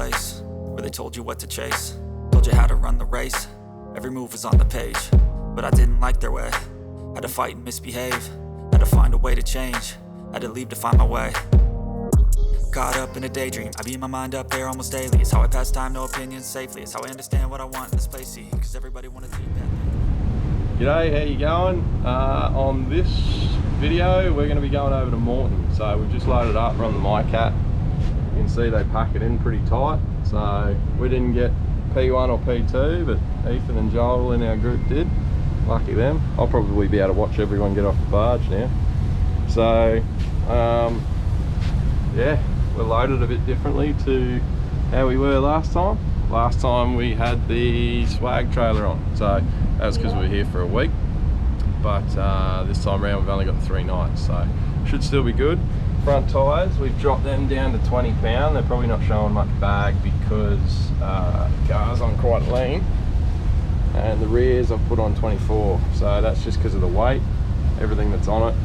place where they told you what to chase, told you how to run the race. Every move was on the page, but I didn't like their way. Had to fight and misbehave, had to find a way to change, had to leave to find my way. Caught up in a daydream, I beat my mind up there almost daily. It's how I pass time, no opinions safely. It's how I understand what I want in this place, see, cause everybody wanna do that. G'day, how you going? On this video we're going to be going over to Moreton. So we've just loaded up, we're on the MyCat. You can see they pack it in pretty tight. So we didn't get P1 or P2, but Ethan and Joel in our group did. Lucky them. I'll probably be able to watch everyone get off the barge now. So yeah, we're loaded a bit differently to how we were last time. Last time we had the swag trailer on, so that was because we were here for a week. But this time around we've only got 3 nights, so should still be good. Front tyres, we've dropped them down to 20 pound. They're probably not showing much bag because the car's on quite lean. And the rears I've put on 24, so that's just because of the weight, everything that's on it.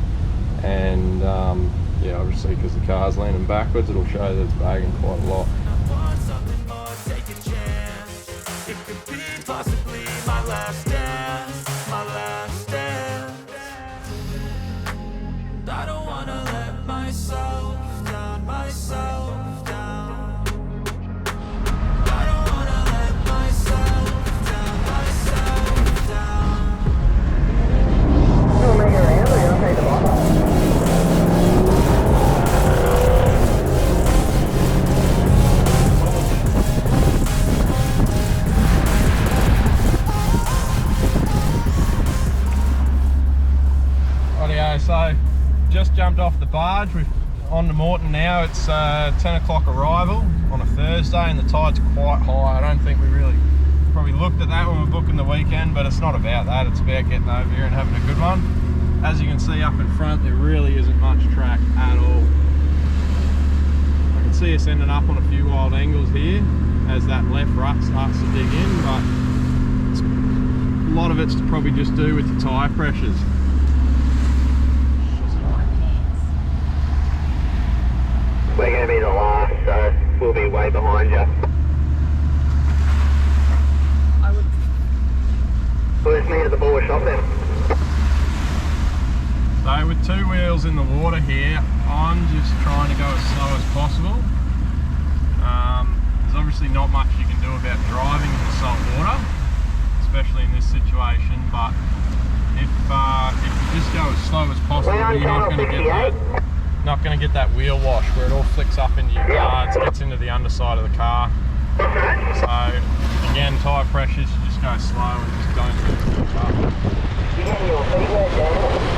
And yeah, obviously because the car's leaning backwards, it'll show that it's bagging quite a lot. It could be possibly my last dance, my last dance. I don't wanna let myself down, myself down. I don't wanna let myself down, myself down. You'll make a ramp or you'll take the ball. So just jumped off the barge, we're on to Moreton now. It's 10 o'clock arrival on a Thursday and the tide's quite high. I don't think we really probably looked at that when we were booking the weekend, but it's not about that, it's about getting over here and having a good one. As you can see up in front, there really isn't much track at all. I can see us ending up on a few wild angles here as that left rut starts to dig in, but a lot of it's to probably just do with the tyre pressures. We're going to be the last, so we'll be way behind you. We'll just meet at the board shop then. So with 2 wheels in the water here, I'm just trying to go as slow as possible. There's obviously not much you can do about driving in the salt water, especially in this situation, but if you just go as slow as possible, you're not going to get that wheel wash where it all flicks up into your guards, gets into the underside of the car. So again, tyre pressures, you just go slow and just don't move too tough. You getting your feet wet, Dan?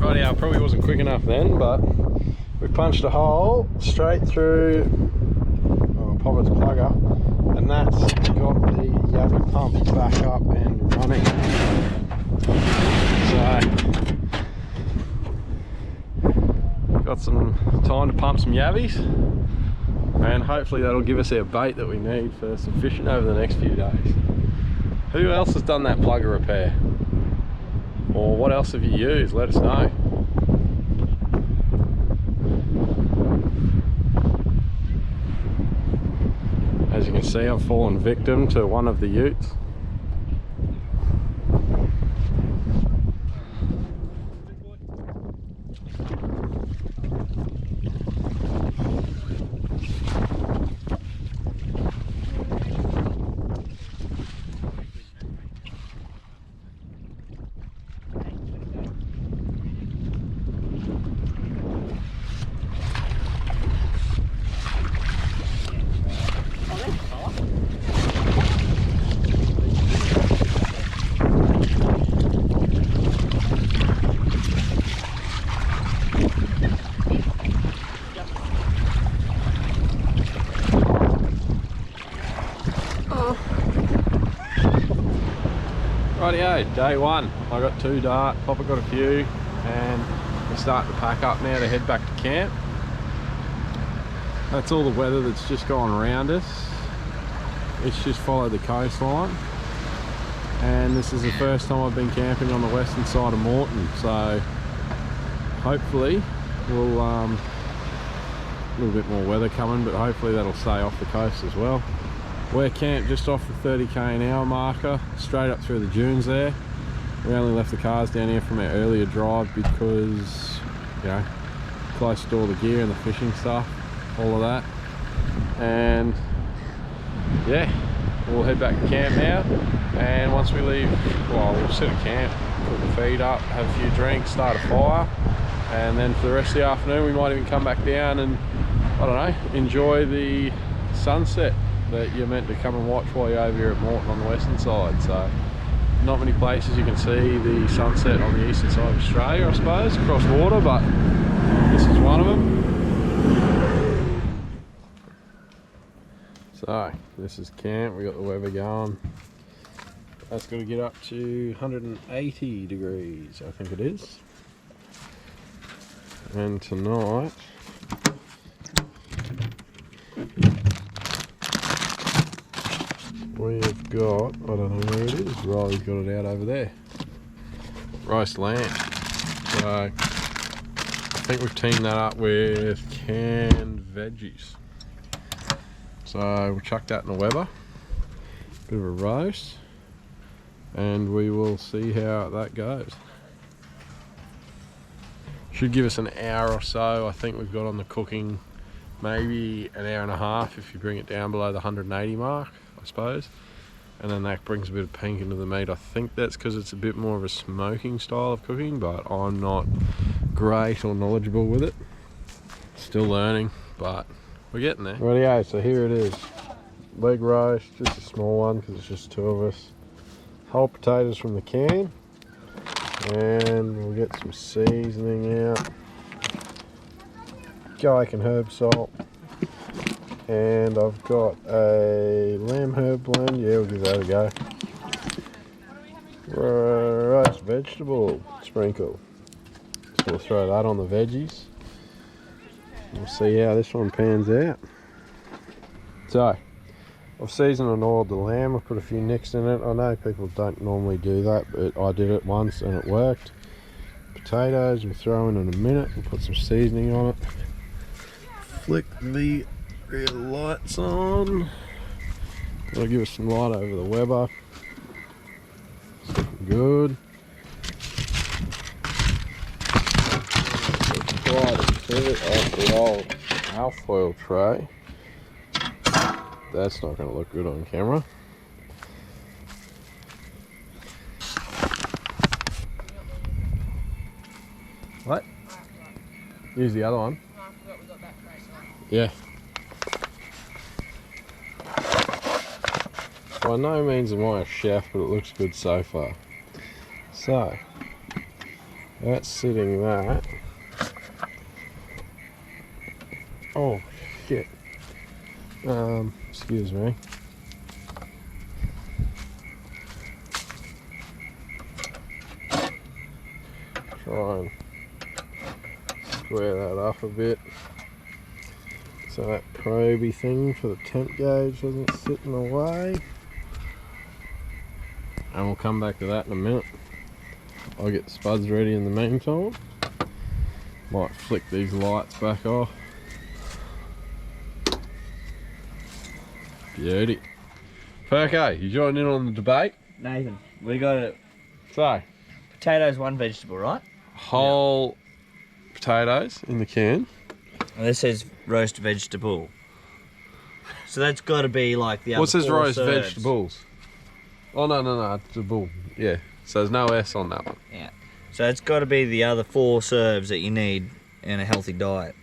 Rightio, probably wasn't quick enough then, but we punched a hole straight through, oh, I'll pop its plug up, and and that's got the Yabby pump back up and running. So got some time to pump some yabbies, and hopefully that'll give us our bait that we need for some fishing over the next few days. Who else has done that plugger repair? Or what else have you used? Let us know. As you can see, I've fallen victim to one of the utes. Rightio, day one. I got 2 dart, Papa got a few, and we're starting to pack up now to head back to camp. That's all the weather that's just gone around us. It's just followed the coastline, and this is the first time I've been camping on the western side of Moreton, so hopefully we'll a little bit more weather coming, but hopefully that'll stay off the coast as well. We're camped just off the 30k an hour marker, straight up through the dunes there. We only left the cars down here from our earlier drive because, you know, close to all the gear and the fishing stuff, all of that. And yeah, we'll head back to camp now. And once we leave, well, we'll sit at camp, put the feet up, have a few drinks, start a fire. And then for the rest of the afternoon, we might even come back down and, I don't know, enjoy the sunset that you're meant to come and watch while you're over here at Moreton on the western side. So not many places you can see the sunset on the eastern side of Australia, I suppose, across water, but this is one of them. So this is camp. We got the weather going. That's going to get up to 180 degrees, I think it is. And tonight we've got, I don't know where it is, Riley's got it out over there, roast lamb. So I think we've teamed that up with canned veggies. So we'll chuck that in the Weber, bit of a roast, and we will see how that goes. Should give us an hour or so. I think we've got on the cooking maybe an hour and a half if you bring it down below the 180 mark, I suppose. And then that brings a bit of pink into the meat. I think that's because it's a bit more of a smoking style of cooking, but I'm not great or knowledgeable with it. Still learning, but we're getting there. Rightio, so here it is. Leg roast, just a small one because it's just 2 of us. Whole potatoes from the can. And we'll get some seasoning out. Garlic and herb salt. And I've got a lamb herb blend. Yeah, we'll give that a go. Roast vegetable sprinkle. So we'll throw that on the veggies. We'll see how this one pans out. So, I've seasoned and oiled the lamb. I've put a few nicks in it. I know people don't normally do that, but I did it once and it worked. Potatoes we'll throw in a minute. We'll put some seasoning on it. Flick the rear lights on. That'll give us some light over the Weber. Good. Try to pivot off the old alfoil tray. That's not going to look good on camera. What? Use the other one. Oh, I forgot we got that trace on. Yeah. By no means am I a chef, but it looks good so far. So, that's sitting that. Oh, shit. Excuse me. try and square that up a bit so that proby thing for the temp gauge doesn't sit in the way. And we'll come back to that in a minute. I'll get the spuds ready in the meantime. Might flick these lights back off. Beauty. Perko, you joining in on the debate? Nathan, we got it. So, Potatoes, one vegetable, right? whole potatoes in the can. And this says roast vegetable. So that's got to be like the other What says four roast serves. vegetables? Oh no, it's a bull. Yeah, so there's no S on that one. Yeah. So it's got to be the other 4 serves that you need in a healthy diet.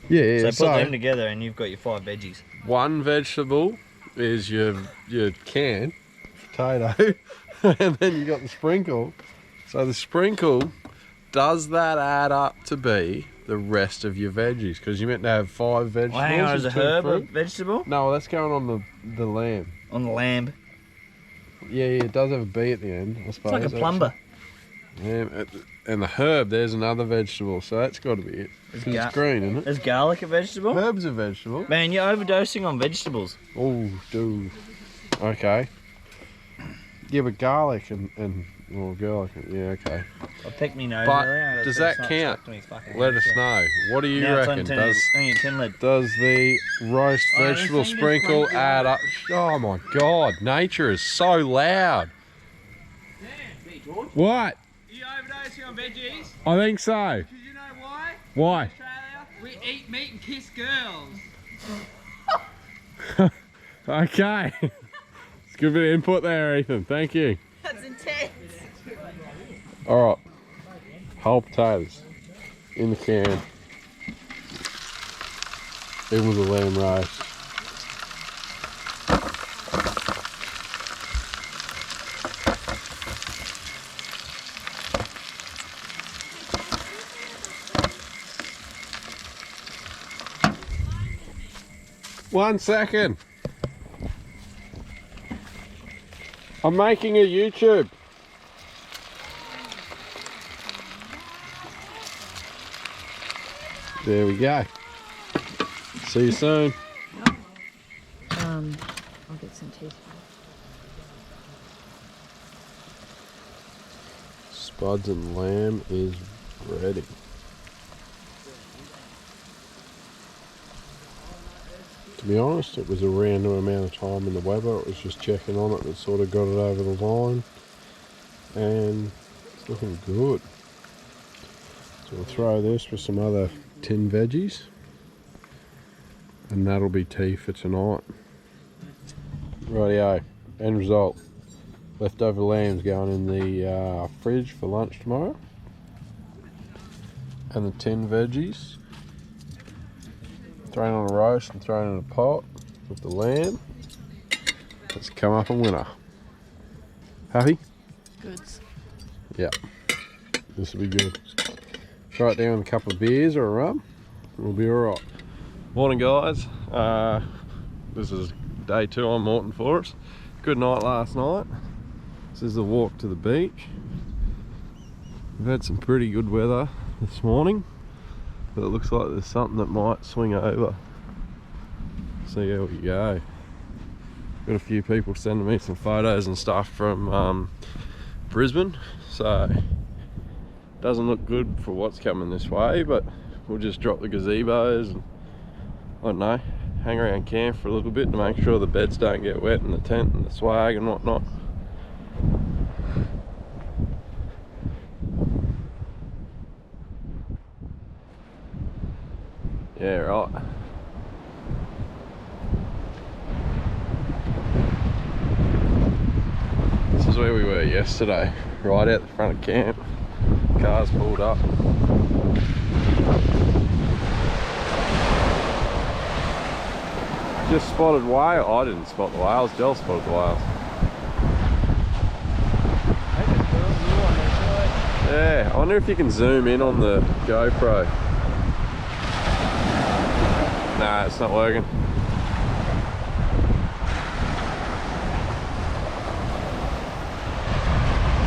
Yeah, So put them together and you've got your 5 veggies. one vegetable is your canned potato, and then you got the sprinkle. So the sprinkle, does that add up to be the rest of your veggies? Because you meant to have 5 vegetables. Well, hang on, is a and 2 herb a fruit. vegetable? No, that's going on the lamb. On the lamb. Yeah, it does have a B at the end, I suppose. It's like a plumber. Yeah, and the herb, there's another vegetable, so that's got to be it. 'Cause it's green, isn't it? Is garlic a vegetable? Herb's a vegetable. Man, you're overdosing on vegetables. Oh, dude. Okay. Yeah, but garlic and well, garlic. Yeah, okay. I picked me nose But earlier. does It's that not count? stuck to me fucking Let head. us know. What do you Now it's reckon? on tin, Does on your tin lid. the roast Oh, vegetable this thing just sprinkle went add up? Oh my God! Nature is so loud. What? Are you overdosing on veggies? I think so. Because you know why? Why? Australia, we eat meat and kiss girls. Okay. It's a good bit of input there, Ethan. Thank you. That's intense. All right. Whole potatoes in the can. Even with the lamb roast. One second. I'm making a YouTube. There we go. See you soon. I'll get some tea. Spuds and lamb is ready. To be honest, it was a random amount of time in the weather. It was just checking on it that sort of got it over the line. And it's looking good. So we'll throw this with some other tin veggies. And that'll be tea for tonight. Rightio, end result. Leftover lambs going in the fridge for lunch tomorrow. And the tin veggies thrown on a roast and thrown in a pot with the lamb. Let's come up a winner. Happy? Goods. Yeah. This will be good. Throw it down with a couple of beers or a rum. We'll be alright. Morning guys. This is day 2 on Moreton for us. Good night last night. This is the walk to the beach. We've had some pretty good weather this morning, but it looks like there's something that might swing over. See how we go. Got a few people sending me some photos and stuff from Brisbane, so doesn't look good for what's coming this way, but we'll just drop the gazebos and I don't know, hang around camp for a little bit to make sure the beds don't get wet in the tent and the swag and whatnot. Yeah, right. This is where we were yesterday, right out the front of camp. Cars pulled up. Just spotted whale. I didn't spot the whales, Del spotted the whales. Yeah, I wonder if you can zoom in on the GoPro. Nah, it's not working.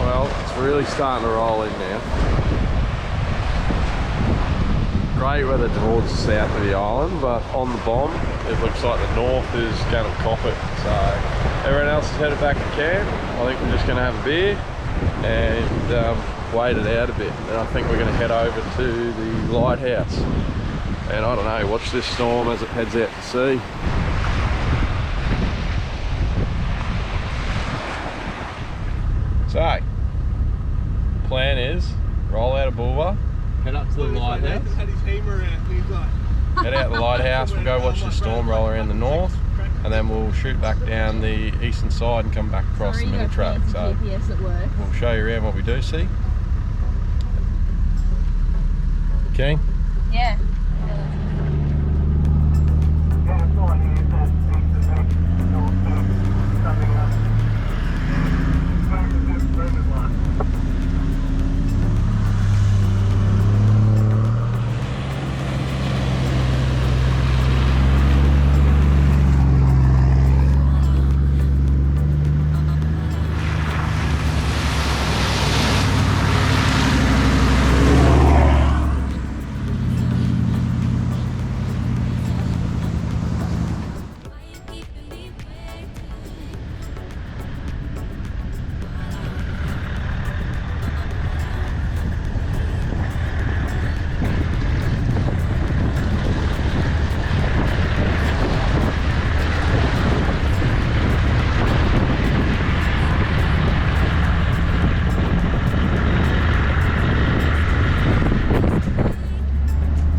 Well, it's really starting to roll in now. great weather towards the south of the island, but on the bomb, it looks like the north is going to cop it. So everyone else is headed back to camp. I think we're just going to have a beer and wait it out a bit. And I think we're going to head over to the lighthouse. And I don't know, watch this storm as it heads out to sea. So, the plan is roll out of Bulwer, head up to the lighthouse, head out the lighthouse, we'll go watch the storm roll around the north, and then we'll shoot back down the eastern side and come back across the middle track. So we'll show you around what we do see. Okay? Yeah.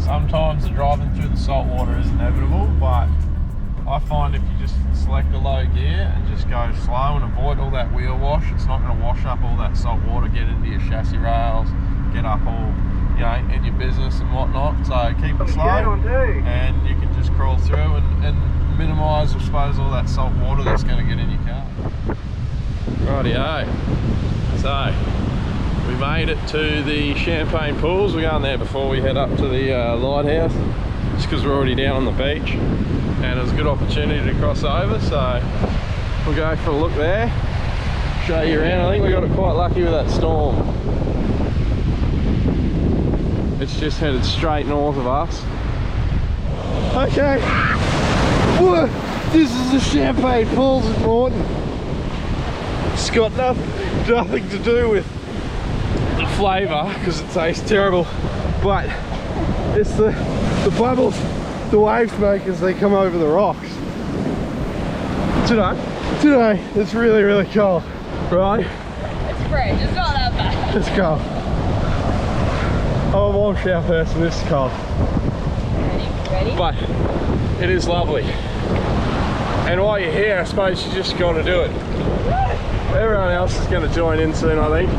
Sometimes the driving through the salt water is inevitable, but I find if you just select a low gear and just go slow and avoid all that wheel wash, it's not going to wash up all that salt water, get into your chassis rails, get up all, you know, in your business and whatnot. So keep it slow and you can just crawl through and minimise, I suppose, all that salt water that's going to get in your car. Rightio. So we made it to the Champagne Pools. We're going there before we head up to the lighthouse, just because we're already down on the beach and it was a good opportunity to cross over, so we'll go for a look there, show you around. I think we got it quite lucky with that storm. It's just headed straight north of us. Okay, this is the Champagne Pools at Moreton. It's got nothing to do with the flavour because it tastes terrible, but it's the bubbles the waves make as they come over the rocks. Today it's really cold, right? It's fresh, it's not that bad. It's cold. I'm a warm shower person, this is cold. Ready? But it is lovely. And while you're here, I suppose you just got to do it. Everyone else is going to join in soon, I think.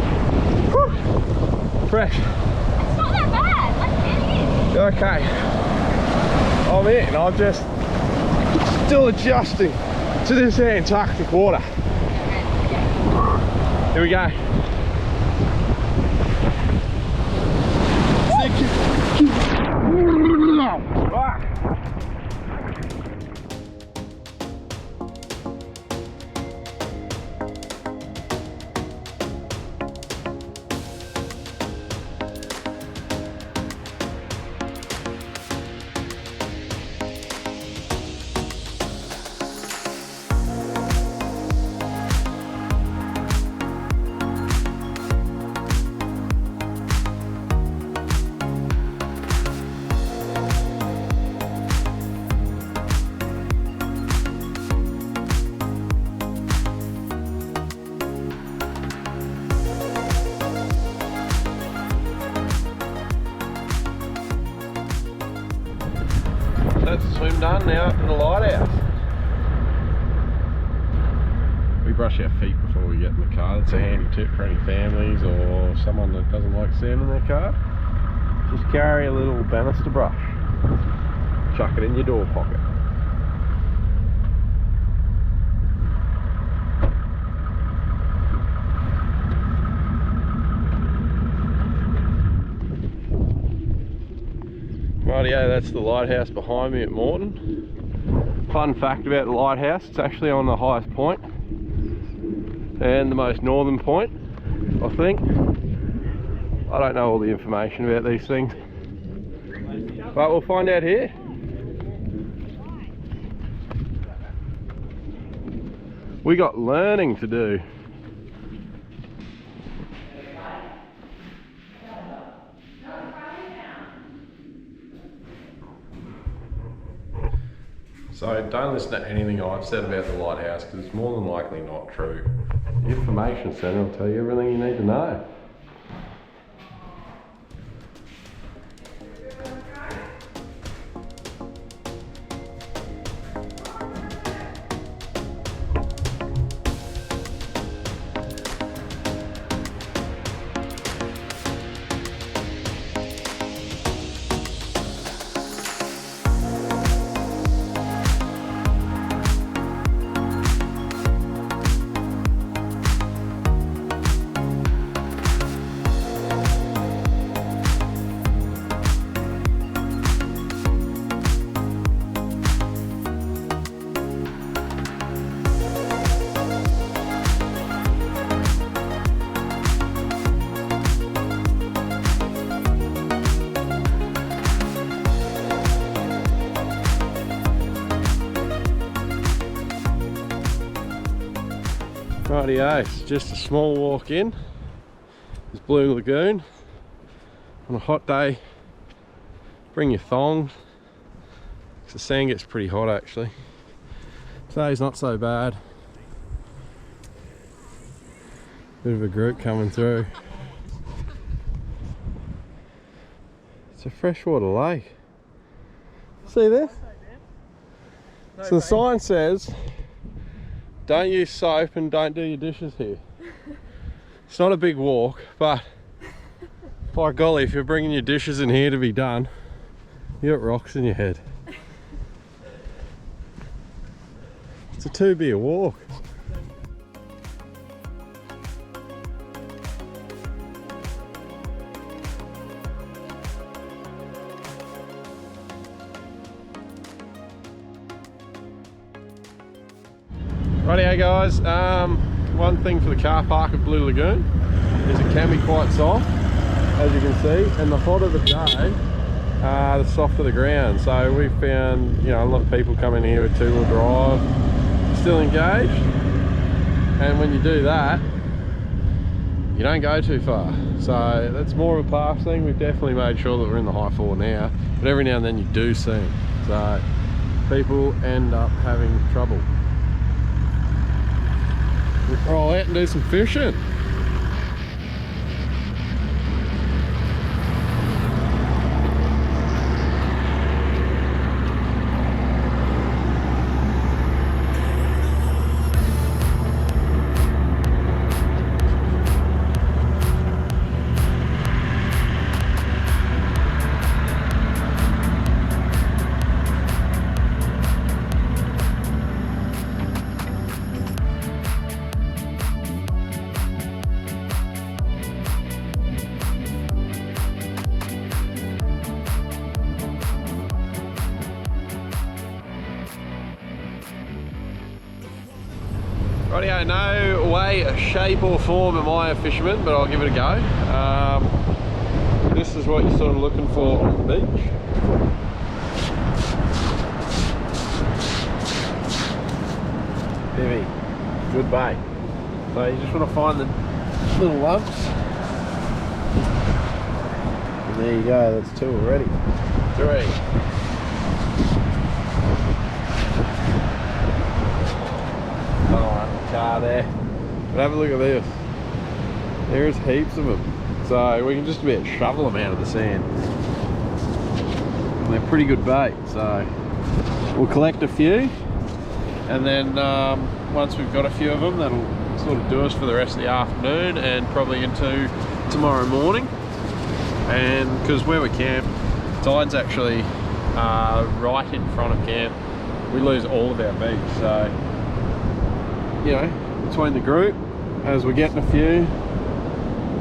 Whew. Fresh. It's not that bad, let's get in. Okay. I'm in. I'm just still adjusting to this Antarctic water. Here we go. That's the swim done, now up to the lighthouse. We brush our feet before we get in the car. That's a handy tip for any families or someone that doesn't like sand in their car. Just carry a little banister brush. Chuck it in your door pocket. Rightio, that's the lighthouse behind me at Moreton. Fun fact about the lighthouse, it's actually on the highest point and the most northern point, I think. I don't know all the information about these things. But we'll find out here. We got learning to do. So don't listen to anything I've said about the lighthouse because it's more than likely not true. The information centre will tell you everything you need to know. Rightio, it's just a small walk in. This Blue Lagoon. On a hot day, bring your thongs. The sand gets pretty hot actually. Today's not so bad. Bit of a group coming through. It's a freshwater lake. See this? So the sign says, don't use soap and don't do your dishes here. It's not a big walk, but by golly, if you're bringing your dishes in here to be done, you got rocks in your head. It's a 2 beer walk. Rightio guys, one thing for the car park at Blue Lagoon is it can be quite soft, as you can see, and the hotter the day, the softer the ground. So we found, you know, a lot of people come in here with 2-wheel drive, still engaged, and when you do that, you don't go too far. So that's more of a past thing. We've definitely made sure that we're in the high 4 now, but every now and then you do see them. So people end up having trouble. Roll out and do some fishing. Rightio, no way, shape or form am I a fisherman, but I'll give it a go. This is what you're sort of looking for on the beach. Heavy, good bait. So you just want to find the little lumps. And there you go, that's 2 already. 3. Car there, but have a look at this. There's heaps of them, so we can just about shovel them out of the sand, and they're pretty good bait. So we'll collect a few, and then once we've got a few of them, that'll sort of do us for the rest of the afternoon and probably into tomorrow morning. And because where we camp, tide's actually right in front of camp, we lose all of our beach. So, you know, between the group, as we're getting a few,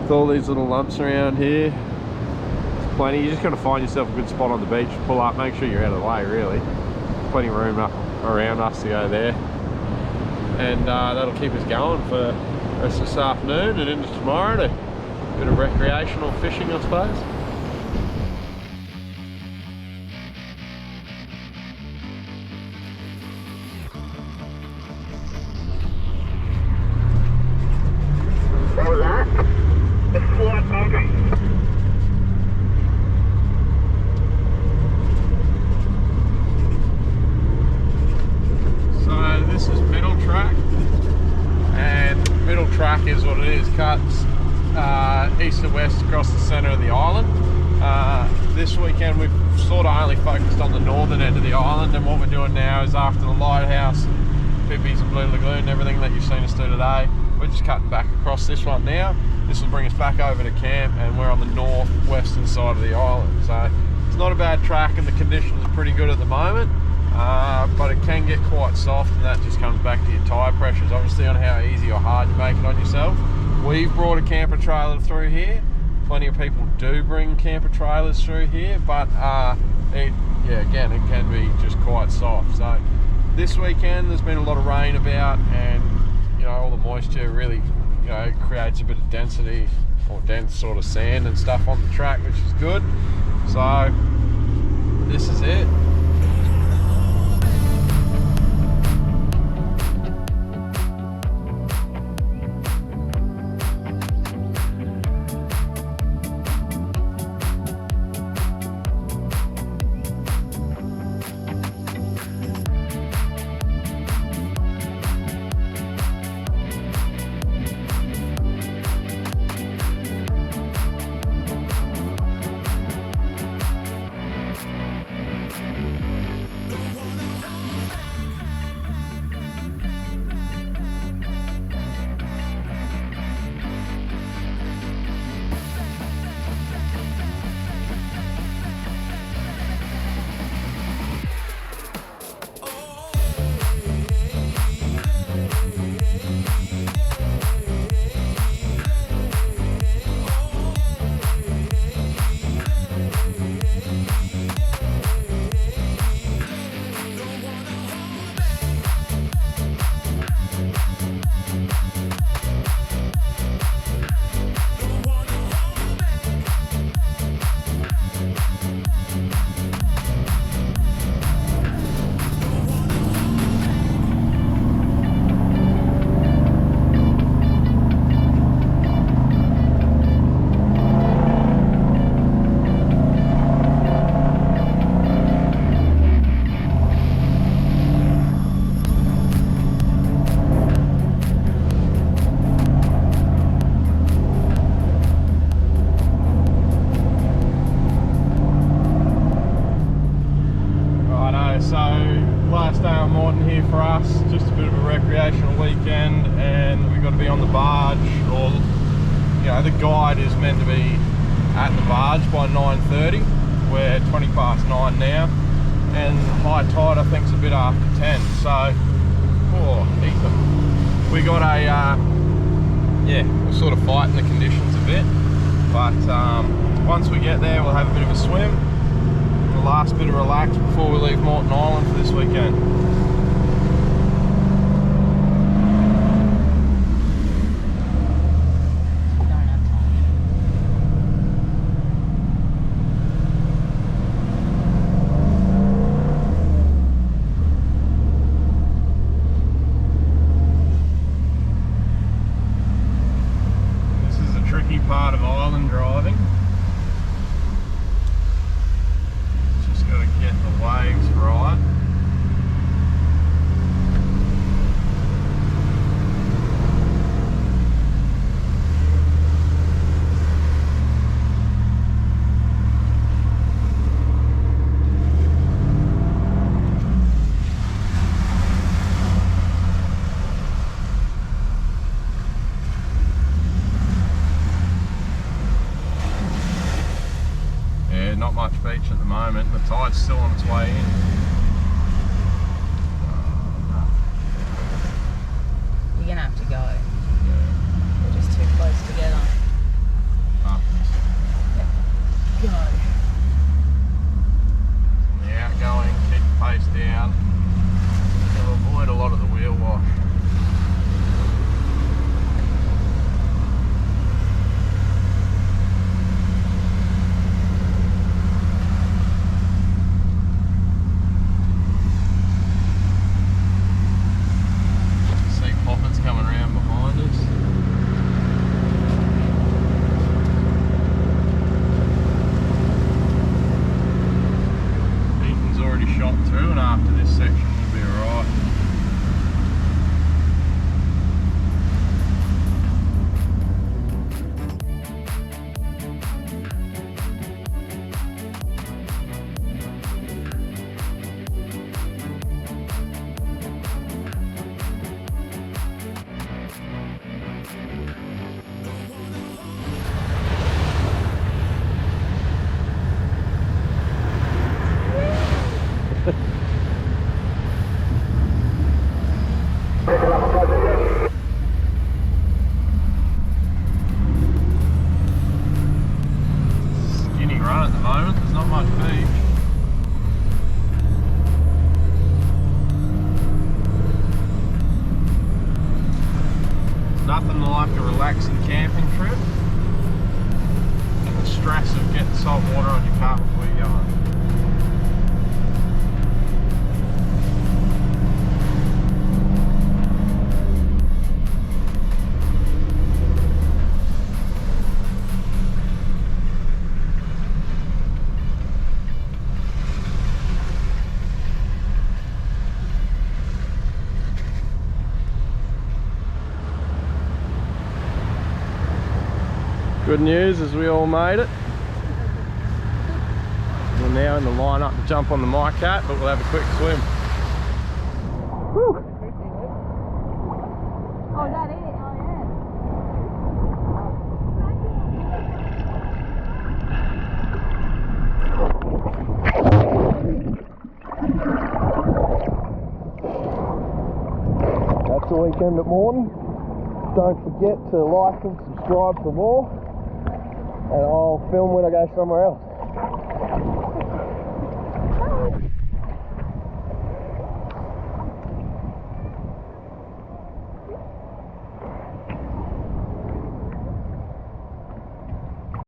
with all these little lumps around here, there's plenty. You just got to find yourself a good spot on the beach, pull up, make sure you're out of the way really. Plenty of room up around us to go there. And that'll keep us going for the rest of this afternoon and into tomorrow to a bit of recreational fishing, I suppose. track is what it is. Cuts east and west across the centre of the island. This weekend we've sort of only focused on the northern end of the island, and what we're doing now is after the lighthouse, Pippi's and Blue Lagoon and everything that you've seen us do today, we're just cutting back across this one now. This will bring us back over to camp, and we're on the northwestern side of the island. So it's not a bad track and the conditions are pretty good at the moment, but it can get quite soft, and that just comes back to your tyre pressures, obviously, on how easy or hard you make it on yourself. We've brought a camper trailer through here. Plenty of people do bring camper trailers through here, but again, it can be just quite soft. So this weekend there's been a lot of rain about, and all the moisture really creates a bit of density or dense sort of sand and stuff on the track, which is good. So this is it. Last day on Moreton here for us, just a bit of a recreational weekend, and we've got to be on the barge, or the guide is meant to be at the barge by 9:30. We're 20 past 9 now, and high tide I think is a bit after 10. So, Ethan, we got a we're sort of fighting the conditions a bit, but once we get there we'll have a bit of a swim. The last bit of relax before we leave Moreton Island for this weekend. This is a tricky part of island driving. Got to get the waves right. Not much beach at the moment. The tide's still on its way in. You're gonna have to go. Yeah. We're just too close together. Yep. Go. On the outgoing, keep the pace down. You'll avoid a lot of the wheel wash. like a relaxing camping trip and the stress of getting salt water on your car before you go home. Good news is we all made it. We're now in the line-up to jump on the MyCat, but we'll have a quick swim. Whew. Oh, that is it? Oh, yeah. That's the weekend at Moreton. Don't forget to like and subscribe for more, and I'll film when I go somewhere else.